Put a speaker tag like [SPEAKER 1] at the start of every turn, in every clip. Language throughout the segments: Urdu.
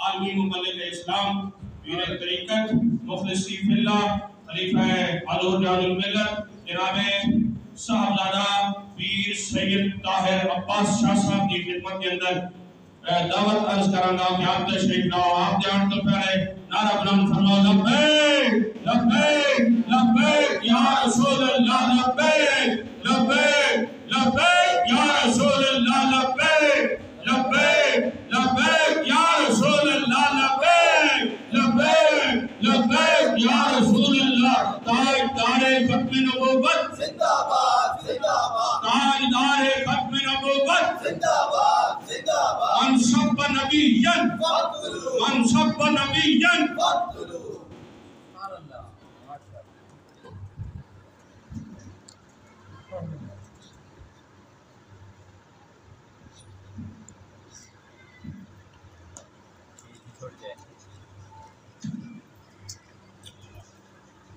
[SPEAKER 1] عالمی مبلغ اسلام پیر طریقت مخلصی فی اللہ خلیفہ علور جان الملت جناب صاحبزادہ پیر سید طاہر عباس شاہ صاحب کی خدمت کے اندر دعوت عرض کرانگا کہ آپ تشریف لاؤ. آپ جان تو پہلے نعرہ بلند فرماؤ لبیک لبیک لبیک یا رسول اللہ لبیک لبیک لبیک یا رسول اللہ لبیک لبیک لبیک یا رسول اللہ لبیک لبیک لبیک یا رسول اللہ. تاجدار ختم نبوت
[SPEAKER 2] زندہ باد زندہ باد
[SPEAKER 1] تاجدار ختم نبوت
[SPEAKER 2] زندہ باد زندہ باد
[SPEAKER 1] من سب نبیًا
[SPEAKER 2] فاقتلوا
[SPEAKER 1] من سب نبیًا
[SPEAKER 2] فاقتلوا. سبحان اللہ.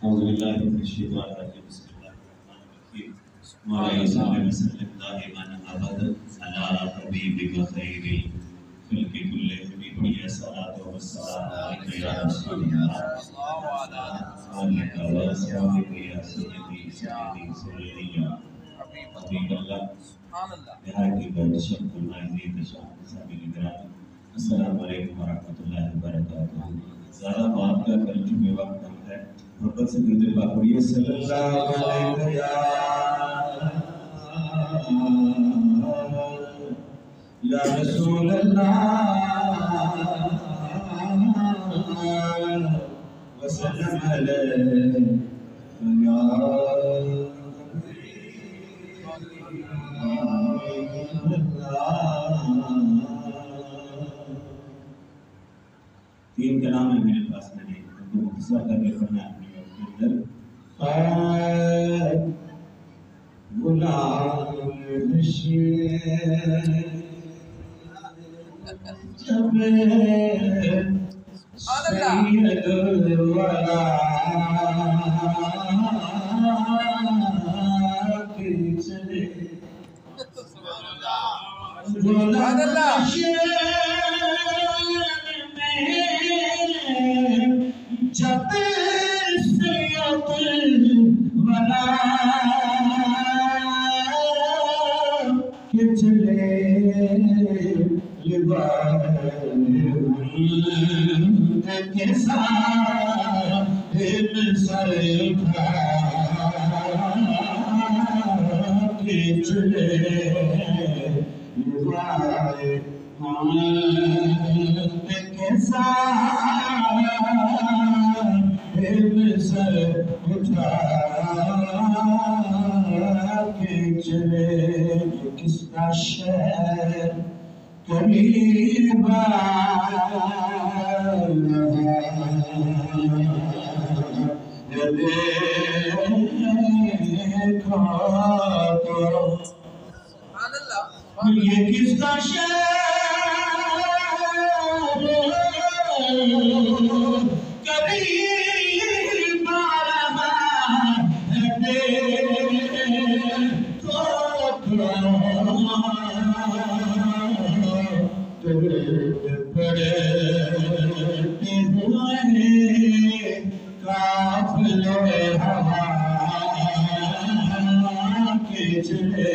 [SPEAKER 3] اعوذ باللہ من الشیطان الرجیم بسم اللہ الرحمن الرحیم وعلیہ السلام وسلم دائما ابدا علی حبیبک خیر الخلق کلہم یا صلاۃ و السلام علیک یا رسول اللہ علیک و اصحابک یا سیدی سیدی سیدی یا حبیب اللہ.
[SPEAKER 2] سبحان اللہ.
[SPEAKER 3] نہایت بہت ناظرین شان سامعین کرام السلام علیکم ورحمۃ اللہ وبرکاتہ. زیادہ بات کا کر چکے وقت کم ہے. محبت سے درود پاک پڑھیے صلی اللہ علیہ یا رسول اللہ وسلم علیہ تین کلام ہے میرے پاس. میں نے ان کو مختصر کر کے پڑھنا ہے اپنے وقت کے اندر. خیر غلام نشین جب سید الورا کے چلے غلام نشین جب سید الورا کے چلے کے ساتھ سر کے چلے کے ساتھ سر اٹھا کے چلے. کس کا شہر قریب یہ کس کا شہر قریب قافلے ہوا کے چلے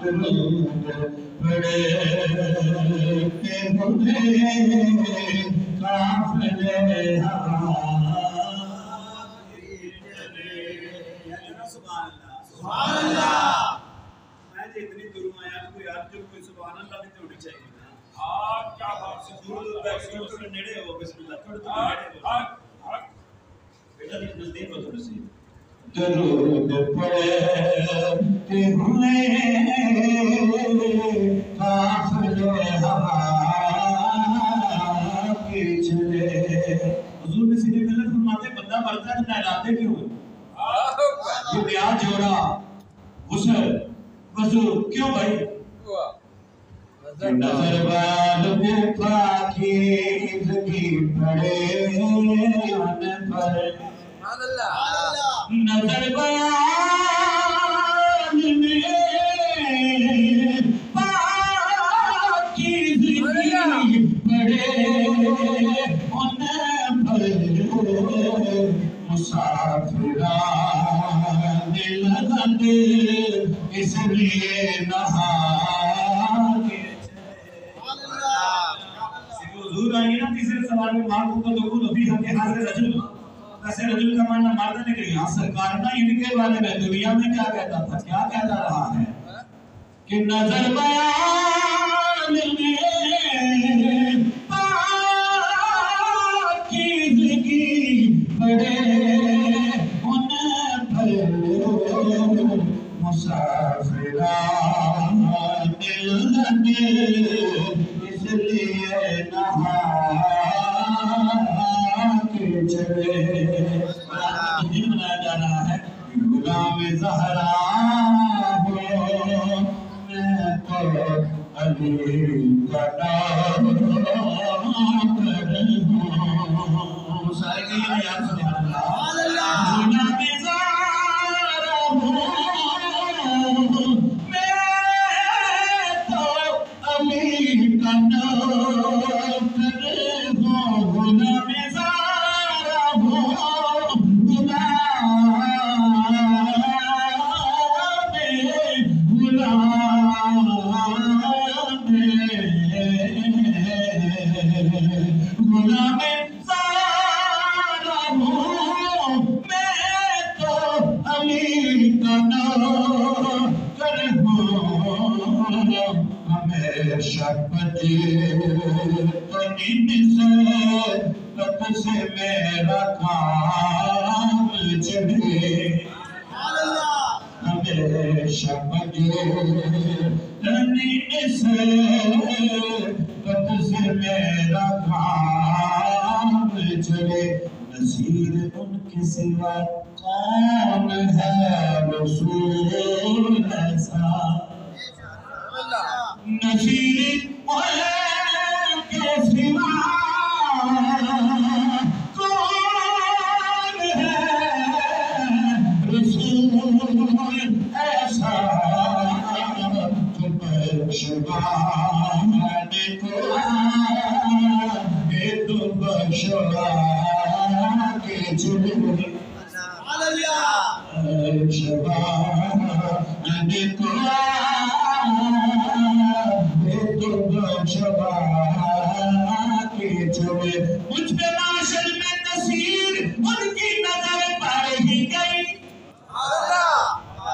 [SPEAKER 3] درود پڑھتے ہوئے قافلے ہوا کے چلے.
[SPEAKER 2] سبحان اللہ.
[SPEAKER 4] میں اتنی دور آیا کوئی آج جو کوئی سبحان اللہ بھی ہونی چاہیے نا. کیا بات سے دور نیڑے ہو بسم اللہ تھوڑے بیٹا نزدیک ہو تھوڑے سے.
[SPEAKER 3] درود پڑھتے ہوئے قافلے ہوا کے چلے.
[SPEAKER 4] حضور نے سیدھے ملت فرماتے بندہ مرتا ہے نہلاتے کیوں ہیں؟
[SPEAKER 3] یہ بیاہ جوڑا غسل وضو کیوں بھائی؟ نظر بال میں پاکیزگی پڑے ان پر نظر بال میں پاکیزگی بڑے ان پر مسافران لگن اس لیے نہا کے
[SPEAKER 4] حضور آئیں گے نا تیسرے سوال میں ماں کو دخول ابھی ہم کے حاضر رجل ایسے رجل کا معنی مردہ نکل گیا سرکار نا ان کے بارے میں دنیا میں کیا کہتا تھا کیا کہتا رہا ہے کہ نظر بیان میں پاکیزگی بڑے ان پر مسافران لگن اس لیے نہا کے چلے دن منایا جا رہا ہے غلام زہرا ہو میں تو علی کا نام پر ہوں سارے کہیں یا سبحان اللہ غلام زہرا ہو میں تو علی کا نام پر ہوں غلام زہرا ہو سے میرا کام چلے ہمیشہ مجھے سے میرا کام چلے نصیر ان کے سوا کون ہے رسول ایسا نصیر ان کے سوا کون ہے رسول ایسا شبان کو تو بشرا کے چلے شبان کو تو بشرا کے چلے مجھ پہ معاشر میں نصیر ان کی نظر پڑ ہی گئی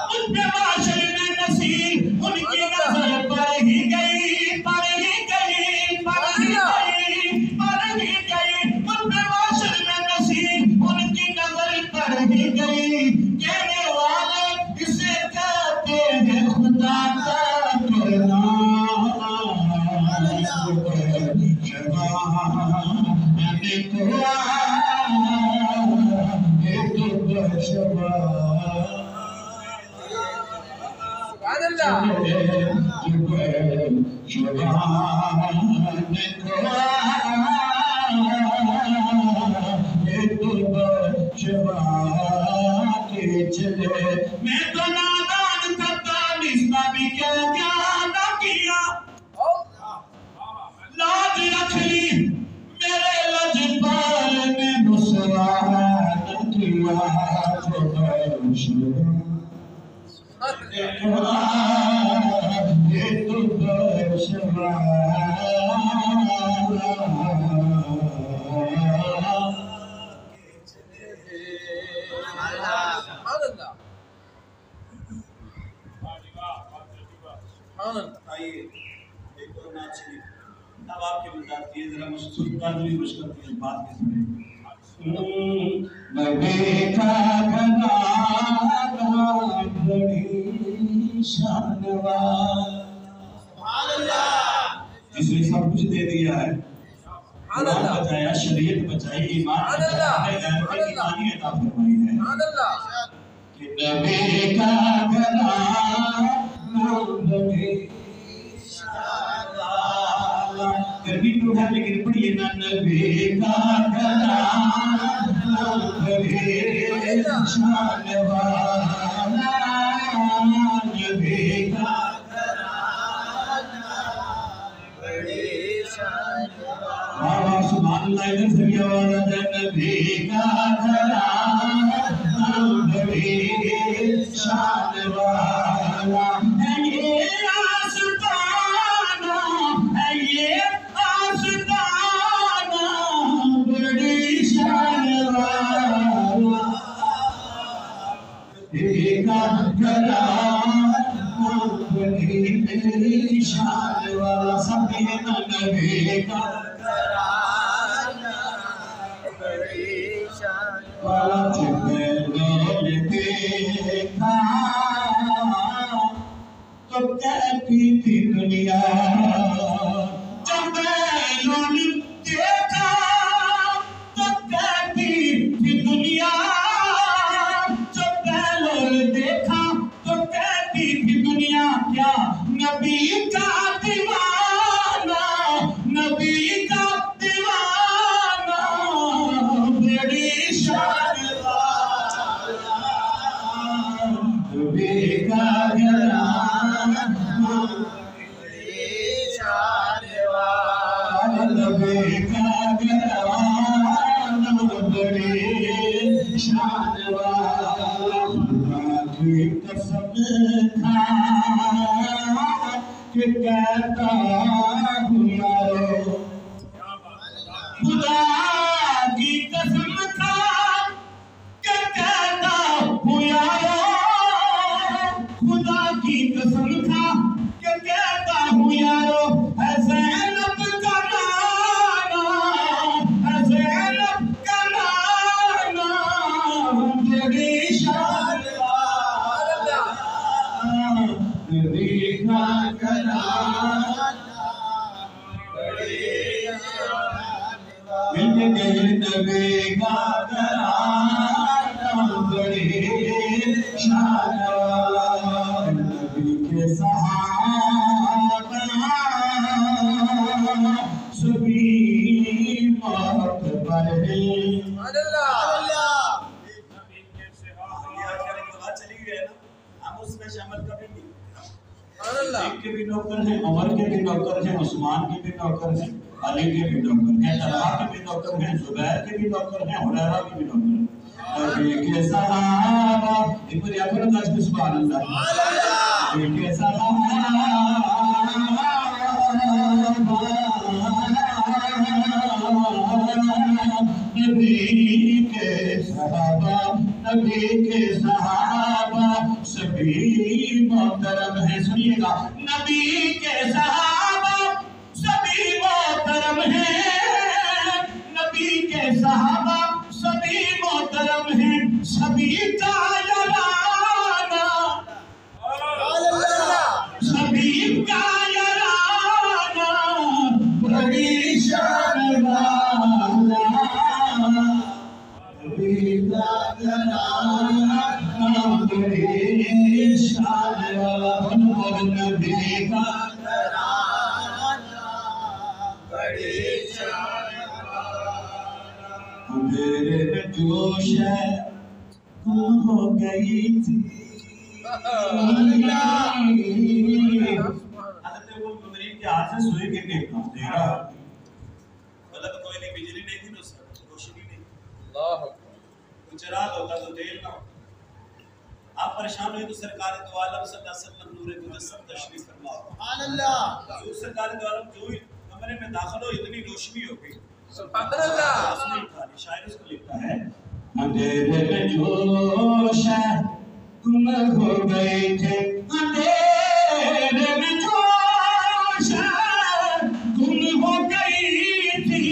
[SPEAKER 4] مجھ پہ معاشر میں نصیر ان کی نظر پڑ ہی گئی پڑ ہی گئی پڑ ہی گئی پڑ ہی گئی مجھ پہ معاشر میں نصیر ان کی نظر پڑ ہی گئی کہنے والے اسے کہتے ہیں خدا کا کرنا میں تو نادان تھا دانستہ بھی کیا نہ کیا لاج رکھ لی میرے لجپال نے نسوا نہ کیا یہ تو بشرا آئیے ایک اور نعت شریف اب آپ کے مزاج دیئے ذرا مشکل قدری مشکل کی بات کے سنے
[SPEAKER 3] نبی کا گھنا بڑی شانوار
[SPEAKER 4] جس نے سب کچھ دے دیا ہے قرآن بچایا شریعت بچائی ایمان بچایا ایمانی عطا فرمائی ہے
[SPEAKER 3] کہ نبی کا گھنا بڑی
[SPEAKER 4] گرمی تو ہے لیکن پڑھیے نا نبی کا گھنا
[SPEAKER 3] بڑی شانوار نبی کا سبحان اللہ ادھر سے بھی آواز آ جائے نبی کا گھرانہ بڑی شان والا
[SPEAKER 4] ہے یہ آستانہ ہے یہ آستانہ بڑی شان والا
[SPEAKER 3] نبی کا گھرانہ بڑی شان والا سب یہ نبی کا والا جب میں دیکھا تو کہتی تھی دنیا
[SPEAKER 4] جب میں دیکھا تو کہتی تھی دنیا جب میں دیکھا تو کہتی تھی دنیا کیا نبی کا دیوانہ نبی کا دیوانہ بڑی شان
[SPEAKER 3] نبی کا گھرانہ نبی کا گھرانہ بڑی شان والا خدا کی قسم کھا کہ کہتا ہوں یارو
[SPEAKER 4] خدا کی قسم کھا کہ کہتا ہوں یارو خدا کی قسم کھا کہ کہتا ہوں یارو اے زینب کا نانا اے زینب کا نانا بڑی شان والا
[SPEAKER 3] نبی کا گھرانہ نبی کا گھرانہ بڑی شان والا نبی کے صحابہ سبھی موت پر ایک کے بھی نوکر ہیں عمر کے بھی نوکر ہیں عثمان کے بھی نوکر ہیں علی کے بھی نوکر ہیں طلحہ کے بھی نوکر ہیں زبیر کے بھی نوکر ہیں حریرہ کے بھی نوکر ہیں نبی کے صحابہ ایک بار یاد کرو تاج کے سبحان اللہ نبی کے صحابہ نبی کے صحابہ سبھی محترم ہیں سنیے گا
[SPEAKER 4] نبی کے صحابہ سبھی محترم ہیں نبی کے صحابہ سبھی محترم ہیں سبھی کا یارانہ سبھی کا یارانہ بڑی شان والا
[SPEAKER 3] نبی کا گھرانہ بڑی شان والا نبی کا میرے میں جوش ہے گم ہو گئی تھی حضرت وہ مدرین کے ہاتھ سے سوئی کے دیکھتا ہوں تیرا
[SPEAKER 2] غلط کوئی نہیں بجلی نہیں تھی تو روشنی نہیں تو چراغ ہوتا تو تیل نہ ہوتا آپ پریشان ہوئے تو سرکار دو عالم صلی اللہ علیہ وسلم نور مجسم تشریف فرماؤ سبحان اللہ جو سرکار دو عالم جو ہی کمرے میں داخل ہو اتنی روشنی ہو گئی سبحان اللہ شاعر اس کو لکھتا ہے
[SPEAKER 3] اندھیرے میں جوش ہے گم ہو گئے تھے
[SPEAKER 4] اندھیرے میں جوش ہے گم ہو گئی تھی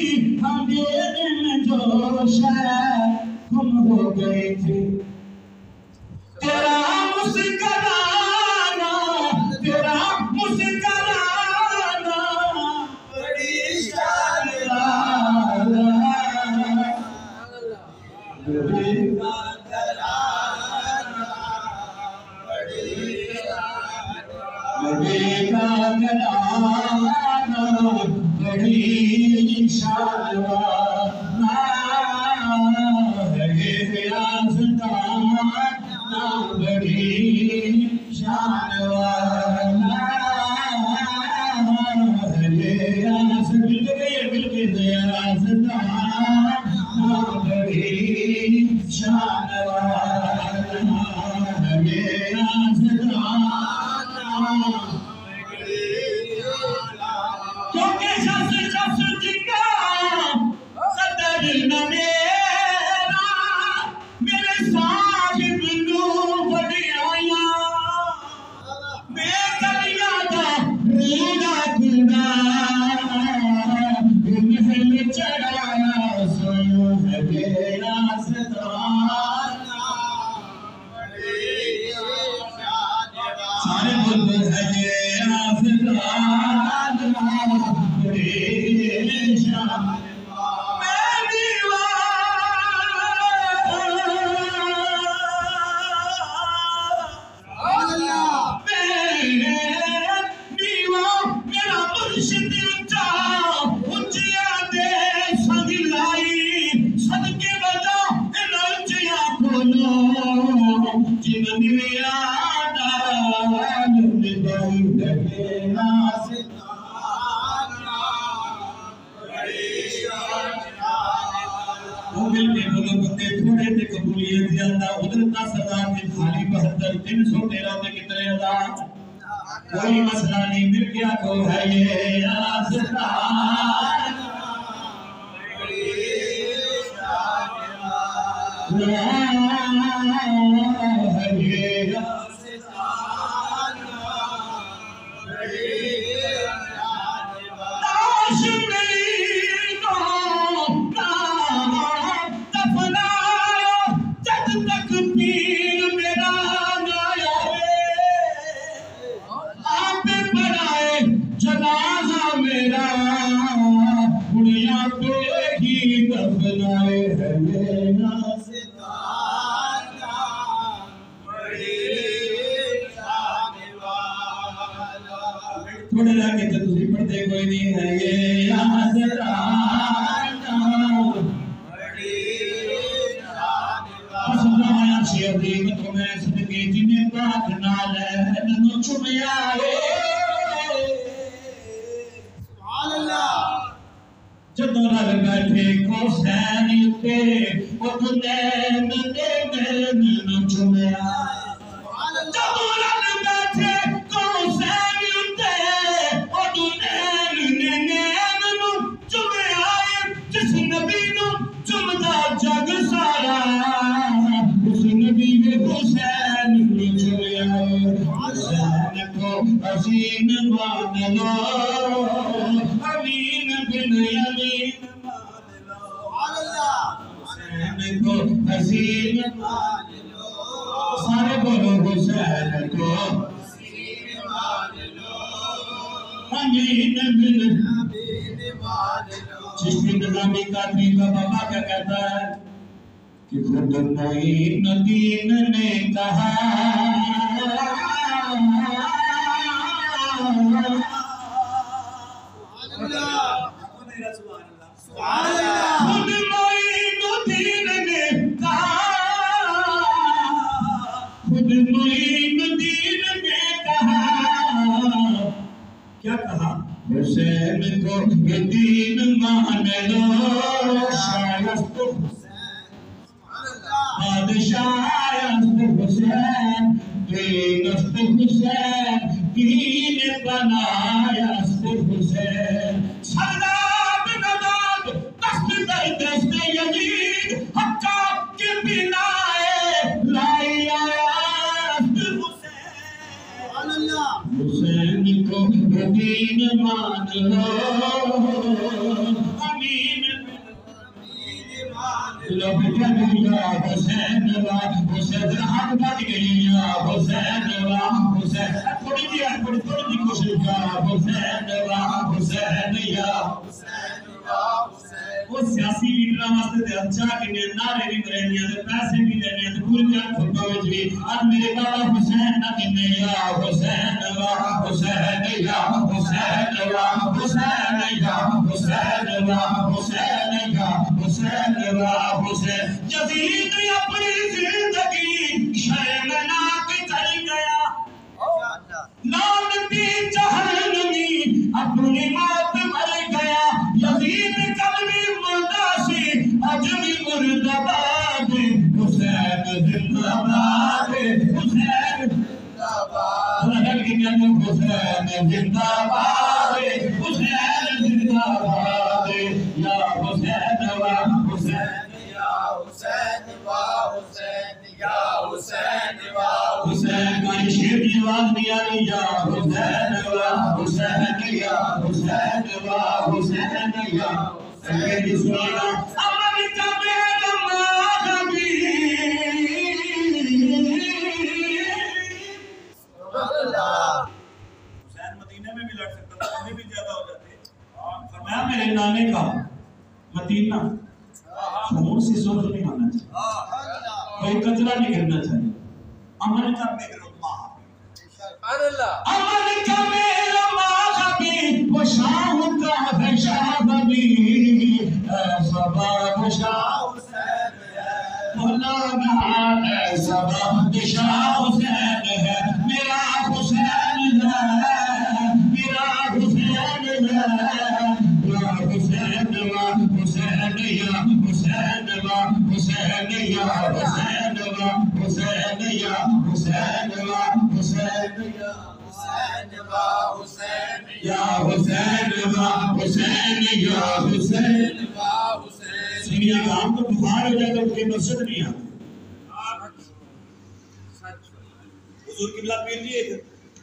[SPEAKER 4] اندھیرے میں جوش ہے
[SPEAKER 3] گم ہو گئی تھی
[SPEAKER 4] تیرا مسکرانا تیرا مسکرانا بڑی شان والا
[SPEAKER 3] نبی کا نبی کا گھرانہ بڑی شان والا ہے یہ آستانہ بڑی شان والا ہے یہ آستانہ
[SPEAKER 4] کوئی مسئلہ نہیں مل گیا تو ہے یہ آسان تھوڑے لاکے تو تسی پڑھتے کوئی نہیں ہے یہ آسران عرشی عظیم تمہیں صدقے جنہیں پاک نال ہے ننو چھمے آئے سبحان اللہ جدوں لگ بیٹھے کو سینی اتے وہ دنین دے میں ننو چھمے آئے جدوں لگ بیٹھے کو سینی اتے وہ دنین دے ننو چھمے آئے جس نبی نو چھمدا جگ سارا حسین چھمے آئے حسین کو حسین مان لو امین بن یمین مان لو حسین کو حسین مان لو سارے بولو حسین کو حسین مان لو امین بن یمین مان لو چشتی نظامی قادری کا بابا کیا کہتا ہے کہ خود معین دین نے کہا خود معین دین نے کہا خود معین دین نے کہا کیا کہا حسین کو یہ دین مان لو شایست بادشاہ حسین دین حسین دین بنایا حسین سرداب نداد دست در دست یزید حقا کے بنائے لائی آیا حسین کو دین مان لو امین لوگ جنیا حسین وا حسین ہاتھ بڑھ گئی یا حسین وا حسین تھوڑی دی کوشش یا حسین وا حسین یا وہ سیاسی لیڈراں واسطے تے اچھا کہ نعرے بھی کرنے تے پیسے بھی دینے تے پوری جان خطبہ وچ بھی اج میرے بابا حسین نہ کہنے یا حسین وا حسین یا حسین وا حسین یا حسین وا حسین یا حسین وا حسین یزید نے اپنی زندگی شرمناک کر گیا لعنتی جہنمی اپنی موت مر گیا یزید حسین زندہ باد حسین زندہ باد یا حسین و حسین یا حسین و حسین یا حسین و حسین کا شیر کی آواز نہیں آ رہی یا حسین و حسین یا حسین و حسین یا حسین سنانا امن کا میرا
[SPEAKER 2] حسین مدینے میں بھی لڑ سکتا تھا، ہمیں بھی زیادہ ہو جاتے.
[SPEAKER 4] فرمایا میرے نانے کا مدینہ خون سے سرخ نہیں ہونا چاہیے، کوئی کچرا نہیں کرنا چاہیے. امن کا میرا امن کا میرا ماں وہ شاہ کا ہے شاہ نبی سبا شاہ حسین ہے مولانا سبا شاہ حسین ہے میرا حسین ہے میرا حسین ہے یا حسین و حسین یا حسین و حسین یا حسین و حسین یا حسین و حسین یا حسین و حسین یا حسین سنیا کام کو بخار ہو جائے تو کوئی مسجد نہیں آتا.
[SPEAKER 2] حضور قبلہ پیر جی ایک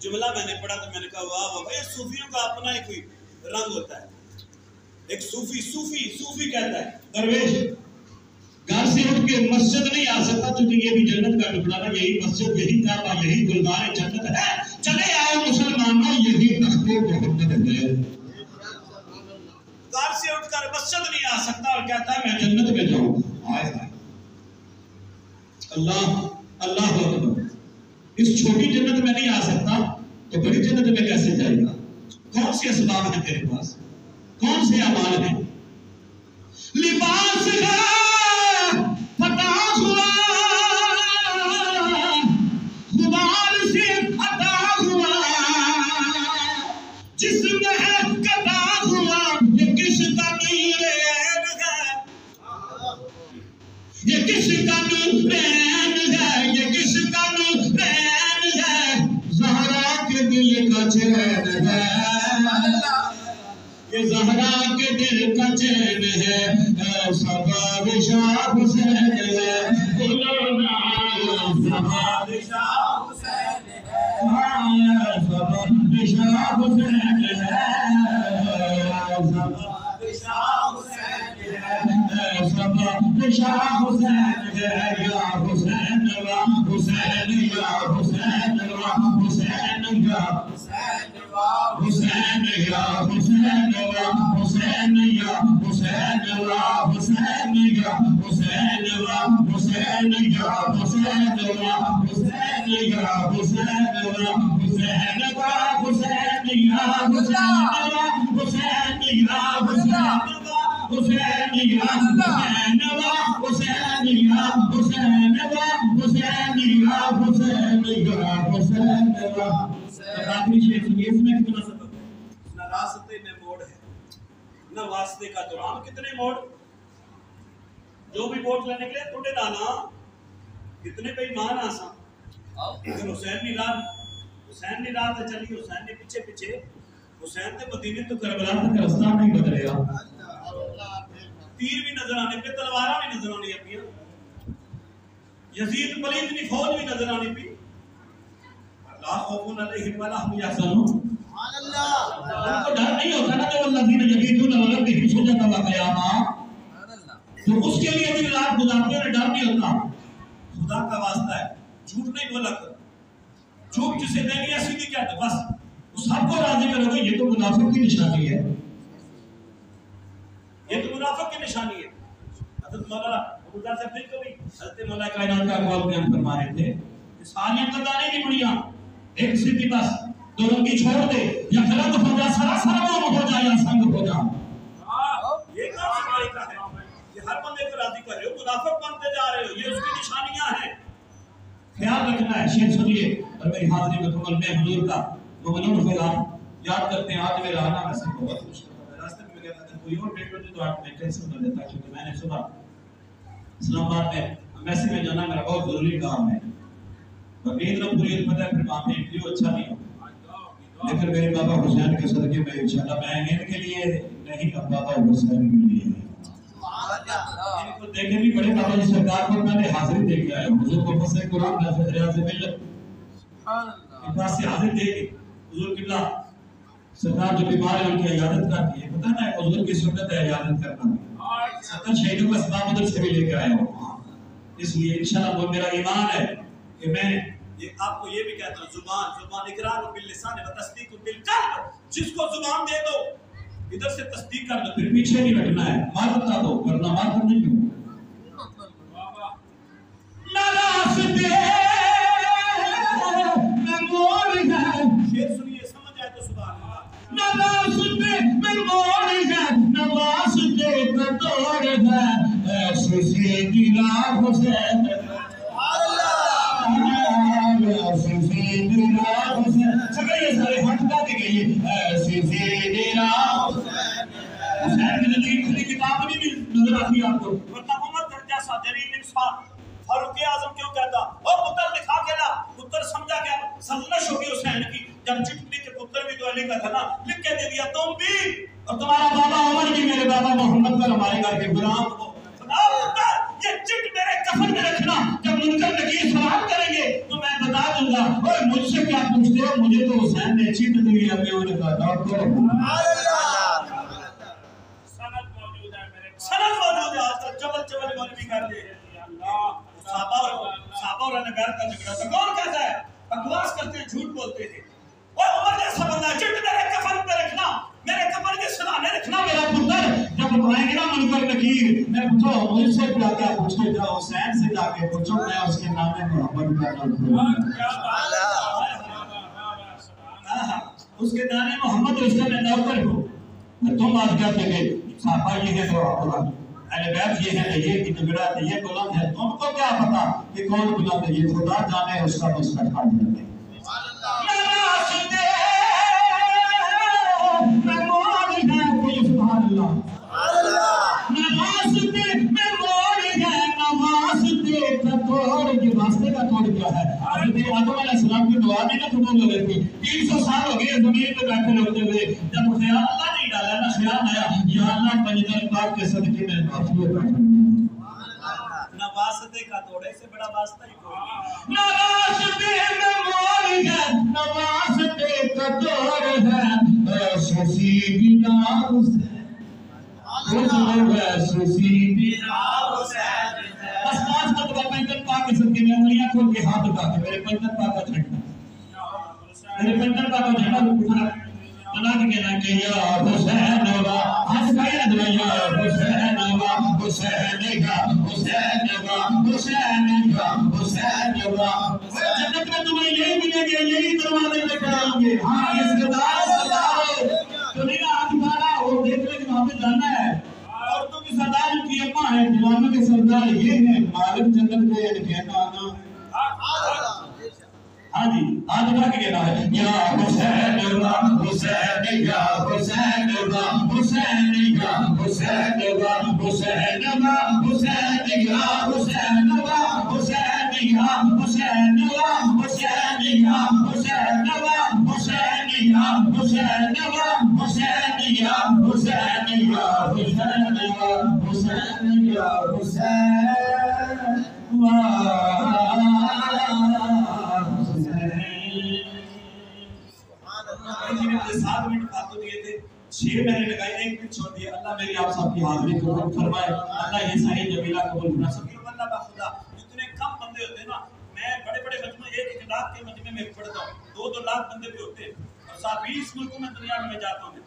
[SPEAKER 2] جملہ میں نے پڑھا تو میں نے کہا واہ واہ بھائی صوفیوں کا اپنا ایک رنگ ہوتا ہے. ایک صوفی کہتا ہے
[SPEAKER 4] درویش گھر سے اٹھ کے مسجد نہیں آ سکتا تو یہ بھی جنت کا ٹکڑا ہے. یہی مسجد یہی کعبہ یہی گلزار جنت ہے. چلے آؤ مسلمانوں یہی تخت محمد ہے.
[SPEAKER 2] گھر سے اٹھ کر مسجد نہیں آ سکتا اور کہتا ہے
[SPEAKER 4] میں جنت میں جاؤں گا. آئے آئے اللہ اکبر. اس چھوٹی جنت میں نہیں آ سکتا تو بڑی جنت میں کیسے جائے گا؟ کون سے اسباب ہیں تیرے پاس؟ کون سے اعمال ہیں؟ لباس ہے فتح ہوا خدا سے عطا ہوا جسم ہے قطع ہوا یہ کس کا نور ہے یہ کس کا نور ہے یہ کس کا نور ہے زہرا کے دل کا چین ہے یہ زہرا کے دل کا چین ہے سبا شاہ حسین ہے سبا شاہ حسین ہے سبا شاہ حسین ہے سبا شاہ حسین ہے سبا شاہ حسین ہے یا حسین و حسین یا حسین و حسین یا حسین یا حسین و حسین یا حسین و حسین یا حسین و حسین یا حسین و حسین یا حسین و حسین و حسین یا حسین و حسین یا حسین حسین یا حسین و حسین یا حسین و حسین یا حسین یا حسین و آخری شیخ سنیے اس میں کتنا سبب ہے؟
[SPEAKER 2] نہ راستے میں موڑ ہے نہ واسطے کا دوران. کتنے موڑ جو بھی ووٹ لینے کے لیے ٹوٹے دانا کتنے بے ایمان آسان. لیکن حسین نہیں رات ہے چلی حسین نے پیچھے حسین تے مدینے تو کربلا
[SPEAKER 4] تک راستہ نہیں بدلے گا.
[SPEAKER 2] تیر بھی نظر آنے پہ تلواریں بھی نظر آنی پی یزید پلیت کی فوج بھی نظر آنی پی. لا خوف علیہم ولا هم يحزنون. سبحان اللہ.
[SPEAKER 4] ان کو ڈر نہیں ہوتا نا جو الذین یبیتون لربہم سجدا وقیاما. تو اس کے لیے بھی رات گزارتے ہیں ڈر نہیں ہوتا.
[SPEAKER 2] خدا کا واسطہ ہے جھوٹ نہیں بولا کرو. جھوٹ جسے دینی ہے سیدھی کہتے بس اس سب کو راضی کرو گے. یہ تو منافق کی نشانی ہے. یہ تو منافق کی نشانی ہے. حضرت مولانا ابوذر صاحب نے کبھی حضرت مولا
[SPEAKER 4] کائنات کا اقوال بیان فرما رہے تھے کہ ساری قدانے کی بڑیاں ایک سیدھی بس دونوں کی چھوڑ دے یا غلط ہو جا سراسر موم ہو جا یا سنگ ہو جا.
[SPEAKER 2] یہ کون سی طریقہ ہے؟ یہ ہر بندے کو راضی کر رہے ہو. منافق بنتے جا رہے ہو. یہ اس کی نشانیاں ہیں.
[SPEAKER 4] خیال رکھنا ہے. شیخ سنیے اور میری حاضری مکمل میں حضور کا ممنون خیرات یاد کرتے ہیں. آج میرا آنا میں سے بہت خوش کرتا. راستے میں گیا تھا کوئی اور ڈیٹ ہوتی تو آج میں کینسل کر دیتا کیونکہ میں نے صبح اسلام آباد میں میسی میں جانا میرا بہت ضروری کام ہے. اور نیند نہ پوری پتہ ہے پھر وہاں پہ انٹرویو اچھا نہیں ہو.
[SPEAKER 1] لیکن میرے بابا حسین کے صدقے میں انشاءاللہ میں ان کے لیے نہیں اب بابا حسین کے لیے ان کو دیکھے بھی بڑے بابا جی سرکار پر میں نے حاضری دے کے آیا ہوں حضور کو فصل قرآن نازل ریاض ملت ان پاس سے حاضر دے کے حضور قبلہ سرکار جو بیمار ہے ان کی عیادت کرتی ہے پتہ نا حضور کی سنت ہے عیادت کرنا 70 شہیدوں کا اسباب ادھر سے بھی لے کے آیا ہوں اس لیے انشاءاللہ وہ میرا ایمان ہے کہ میں
[SPEAKER 2] یہ آپ کو یہ بھی کہتا ہوں زبان اقرار باللسان و تصدیق بالقلب جس کو زبان دے دو ادھر سے تصدیق کر دو
[SPEAKER 1] پھر پیچھے نہیں ہٹنا ہے مار بتا دو ورنہ مار کر نہیں ہوں ناراض دے میں موڑ ہے
[SPEAKER 2] شیر سنیے سمجھ آئے تو سبحان اللہ
[SPEAKER 1] ناراض دے میں موڑ ہے نواز دے کا دور ہے ایسے سے گرا حسین سارے ہٹتا کے گئی ایسی حسین کی زندگی کھلی کتاب نہیں نظر آتی آپ کو
[SPEAKER 2] ورنہ عمر تک جیسا جلیل انسان فاروق اعظم کیوں کہتا اور پتر لکھا کے لا پتر سمجھا گیا سرزنش ہوگی حسین کی جب چٹنی کے پتر بھی تو علی کا تھا نا لکھ کے دے دیا تم بھی
[SPEAKER 1] اور تمہارا بابا عمر بھی میرے بابا محمد پر ہمارے گھر کے غلام کو
[SPEAKER 2] یہ چٹ میرے کفن میں رکھنا
[SPEAKER 1] جب منکر نکیر سوال کریں گے تو میں بتا دوں گا اور مجھ سے کیا پوچھتے ہو مجھے تو حسین نے چٹ دی ہے میں انہیں کہا دور کرو
[SPEAKER 2] سند موجود ہے آج کل چبل مولوی کرتے ہیں صحابہ اور نگر کا جھگڑا تھا کون کہتا ہے بکواس کرتے ہیں جھوٹ بولتے ہیں اور عمر جیسا بندہ چٹ میرے کفن پہ رکھنا میرے کفن کے سرانے رکھنا
[SPEAKER 1] میرا پتر جب آئیں گے نا منکر نکیر میں پوچھو مجھ سے کیا پوچھتے جاؤ حسین سے جا کے پوچھو میں اس کے نام محمد کا نام اس کے نام محمد رسول میں نوکر ہو تم آج کیا کہتے صحابہ یہ ہے تو اہل بیت یہ ہے یہ کی جھگڑا ہے یہ بلند ہے تم کو کیا پتا کہ کون بلند ہے یہ خدا جانے اس کا مسئلہ کھا دیں السلام کی دعا نہیں نہ قبول ہو گئی تھی 300 سال ہو گئے زمین پہ بیٹھے ہوتے ہوئے جب خیال اللہ نہیں ڈالا نا خیال آیا یا اللہ پنجدر پاک کے صدقے میں معافی بیٹھا
[SPEAKER 2] نواستے کا توڑے سے بڑا واسطہ ہی کوئی
[SPEAKER 1] نواستے میں موڑ ہے نواستے کا توڑ ہے ایسے سی بنا حسین ایسے سی بنا حسین بس 5 مرتبہ پنجدر پاک کے صدقے میں انگلیاں کھول کے ہاتھ اٹھا کے میرے پنجدر پاک کا جھنڈا میرے پنجدر پاک کا جھنڈا اٹھا بنا کے کہنا کہ یا حسین وا ہاتھ کھائے نہ یا حسین وا حسین کا حسین وا حسین کا حسین وا جنت میں تمہیں یہی ملے گا یہی دروازے پہ کھڑے ہوں گے ہاں اس کے دار سردار تو نہیں ہاتھ اٹھانا اور دیکھ لے کہ وہاں پہ جانا ہے عورتوں کی سردار کی اماں ہے جوانوں کے سردار یہ ہے مالک جنت پہ کہنا آنا ہاں جی ہاتھ اٹھا کے کہنا ہے یا حسین وا حسین کا حسین وا حسین کا حسین وا حسین وا حسین کا حسین وا حسین کا حسین وا حسین کا حسین وا حسین کا حسین وا حسین کا حسین کا حسین وا حسین کا حسین وا
[SPEAKER 2] جی نے 7 منٹ باتوں دیے تھے 6 مہینے لگائے 1 منٹ چھوڑ دیا اللہ میری آپ سب کی حاضری قبول فرمائے اللہ یہ ساری جمیلہ قبول فرما سبھی اللہ با خدا اتنے کم بندے ہوتے ہیں نا میں بڑے بڑے مجمع 1 لاکھ کے مجمع میں پڑھتا ہوں 2 لاکھ بندے بھی ہوتے ہیں اور 20 ملکوں میں دنیا میں جاتا ہوں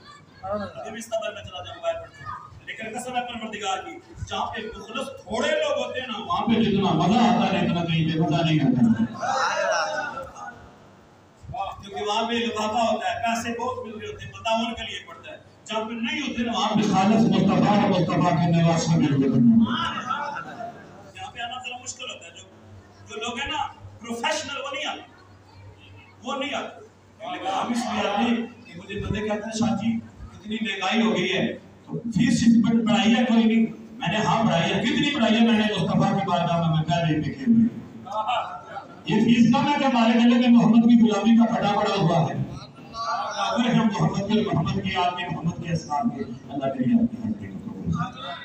[SPEAKER 2] ابھی اس طرح میں چلا جاؤں باہر پڑھتا ہوں لیکن قسم ہے پروردگار کی جہاں پہ مخلص تھوڑے لوگ ہوتے ہیں نا
[SPEAKER 1] وہاں پہ جتنا مزہ آتا ہے اتنا کہیں پہ مزہ نہیں آتا
[SPEAKER 2] کیونکہ وہاں پہ لفافہ ہوتا ہے پیسے بہت مل رہے ہوتے ہیں بندہ ان کے لیے پڑتا ہے جہاں پہ نہیں ہوتے نا
[SPEAKER 1] وہاں پہ خالص مصطفیٰ و مصطفیٰ کے نواسے مل گئے
[SPEAKER 2] یہاں پہ آنا ذرا مشکل ہوتا ہے جو لوگ ہیں نا پروفیشنل وہ نہیں آتے لیکن ہم اس لیے آتے ہیں کہ مجھے بندے کہتے ہیں شاہ جی اتنی مہنگائی ہو گئی ہے تو فیس بڑھائی ہے کوئی نہیں میں نے ہاں بڑھائی ہے کتنی بڑھائی ہے میں نے مصطفیٰ کے بارگاہ میں پہلے لکھے ہوئے یہ فیس کم ہے کہ ہمارے گلے میں محمد کی غلامی کا پھٹا پڑا ہوا ہے
[SPEAKER 4] اگر ہم محمد کے آل محمد کے اسلام کے اللہ کے لیے آپ کی حاضری کو قبول کریں۔